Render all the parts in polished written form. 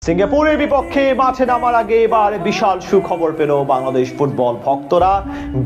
সিঙ্গাপুরের বিপক্ষে মাঠে নামার আগে এবার বিশাল সুখবর পেল বাংলাদেশ ফুটবল ভক্তরা।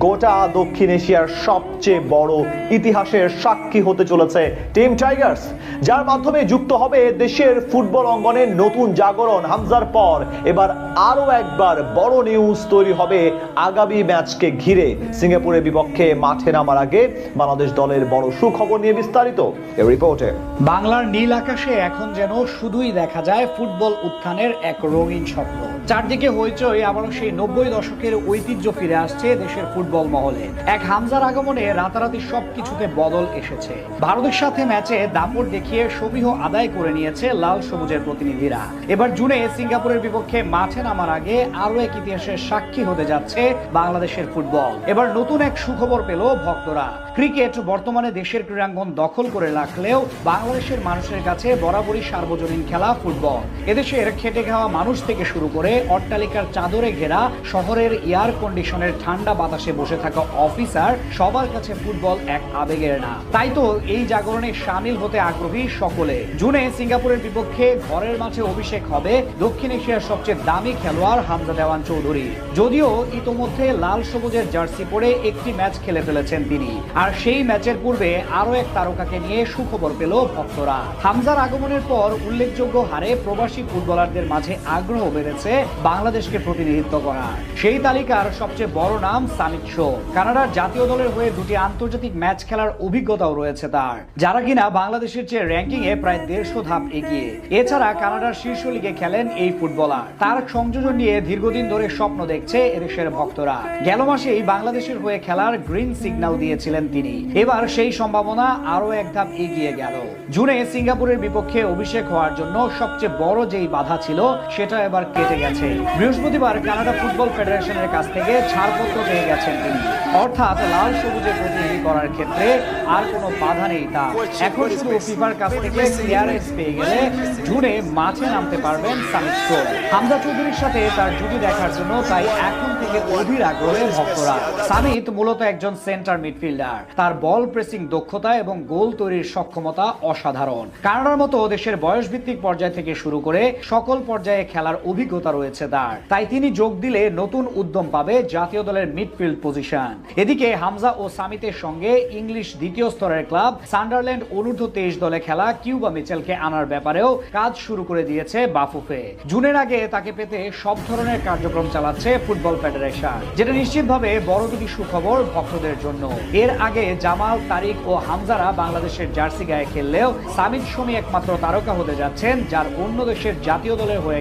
গোটা দক্ষিণ এশিয়ার সবচেয়ে বড় ইতিহাসের সাক্ষী হতে চলেছে টিম টাইগার্স, যার মাধ্যমে যুক্ত হবে দেশের ফুটবল অঙ্গনের নতুন জাগরণ। হামজার পর এবার আরো একবার বড় নিউজ তৈরি হবে আগামী ম্যাচকে ঘিরে। সিঙ্গাপুরের বিপক্ষে মাঠে নামার আগে বাংলাদেশ দলের বড় সুখবর নিয়ে বিস্তারিত এই রিপোর্টে। বাংলার নীল আকাশে এখন যেন শুধুই দেখা যায় ফুটবল উত্থানের এক রঙিন স্বপ্ন। চারদিকে হইচই, আবারও সেই 90 দশকের ঐতিহ্য ফিরে আসছে দেশের ফুটবল মহলে। এক হামজার আগমনে রাতারাতি সবকিছুতে বদল এসেছে। ভারতের সাথে ম্যাচে দাপট দেখিয়ে সমীহ আদায় করে নিয়েছে লাল সবুজের প্রতিনিধিরা। এবার জুনে সিঙ্গাপুরের বিপক্ষে মাঠে নামার আগে আরো এক ইতিহাসের সাক্ষী হতে যাচ্ছে বাংলাদেশের ফুটবল। এবার নতুন এক সুখবর পেল ভক্তরা। ক্রিকেট বর্তমানে দেশের ক্রীড়াঙ্গন দখল করে রাখলেও বাংলাদেশের মানুষের কাছে বরাবরই সার্বজনীন খেলা ফুটবল। এদেশের খেটে খাওয়া মানুষ থেকে শুরু করে অট্টালিকার চাদরে ঘেরা শহরের এয়ার কন্ডিশনের ঠান্ডা বাতাসে বসে থাকা অফিসার, সবার কাছে ফুটবল এক আবেগের নাম। তাই তো এই জাগরণে সামিল হতে আগ্রহী সকলে। জুনে সিঙ্গাপুরের বিপক্ষে ঘরের মাঠে অভিষেক হবে দক্ষিণ এশিয়ার সবচেয়ে দামি খেলোয়াড় হামজা দেওয়ান চৌধুরী। যদিও ইতোমধ্যে লাল সবুজের জার্সি পরে একটি ম্যাচ খেলে ফেলেছেন তিনি, আর সেই ম্যাচের পূর্বে আরো এক তারকাকে নিয়ে সুখবর পেল ভক্তরা। হামজার আগমনের পর উল্লেখযোগ্য হারে প্রবাসী ফুটবলারদের মাঝে আগ্রহ বেড়েছে বাংলাদেশকে প্রতিনিধিত্ব করার। সেই তালিকার সবচেয়ে বড় নাম সামিত শো। কানাডার জাতীয় দলের হয়ে দুটি আন্তর্জাতিক ম্যাচ খেলার অভিজ্ঞতাও রয়েছে তার, যারা কিনা বাংলাদেশের চেয়ে র্যাঙ্কিং এ প্রায় 150 ধাপ এগিয়ে। এছাড়া কানাডার শীর্ষ লিগে খেলেন এই ফুটবলার। তার সংযোজন নিয়ে দীর্ঘদিন ধরে স্বপ্ন দেখছে এদেশের ভক্তরা। গেল মাসেই বাংলাদেশের হয়ে খেলার গ্রিন সিগন্যাল দিয়েছিলেন তিনি। এবার সেই সম্ভাবনা আরো এক ধাপ এগিয়ে গেল। জুনে সিঙ্গাপুরের বিপক্ষে অভিষেক হওয়ার জন্য সবচেয়ে বড় যেই বাধা ছিল সেটা এবার কেটে গেছে। বৃহস্পতিবার কানাডা ফুটবল ফেডারেশনের কাছ থেকে ছাড়পত্র পেয়ে গেছেন তিনি। অর্থাৎ লাল সবুজে প্রতিনিধি করার ক্ষেত্রে আর কোনো বাধা নেই তার। এখন শুধু ফিফার কাছ থেকে ক্লিয়ারেন্স পেয়ে গেলে জুনে মাঠে নামতে পারবেন সামিত শো। হামজা চৌধুরীর সাথে তার জুটি দেখার জন্য তাই এখন থেকে অধীর আগ্রহে ভক্তরা। সামিত মূলত একজন সেন্টার মিডফিল্ডার। তার বল প্রেসিং দক্ষতা এবং গোল তৈরির সক্ষমতা অসাধারণ। কানাডার মতো দেশের বয়সভিত্তিক পর্যায় থেকে শুরু করে সকল পর্যায়ে খেলার অভিজ্ঞতা রয়েছে তার। তাই তিনি যোগ দিলে নতুন উদ্যম পাবে জাতীয় দলের মিডফিল্ড পজিশন। এদিকে হামজা ও সামিতের সঙ্গে ইংলিশ দ্বিতীয় স্তরের ক্লাব সান্ডারল্যান্ড অনূর্ধ্ব-23 দলে খেলা কিউবা মিচেলকে আনার ব্যাপারেও কাজ শুরু করে দিয়েছে বাফুফে। জুনের আগে তাকে পেতে সব ধরনের কার্যক্রম চালাচ্ছে ফুটবল ফেডারেশন, যেটা নিশ্চিতভাবে বড় দুটি সুখবর ভক্তদের জন্য। এর আগে জামাল, তারিক ও হামজারা বাংলাদেশের জার্সি গায়ে খেললেও সামিত শমি একমাত্র তারকা হতে যাচ্ছেন যার অন্য দেশের জাতীয় দলের হয়ে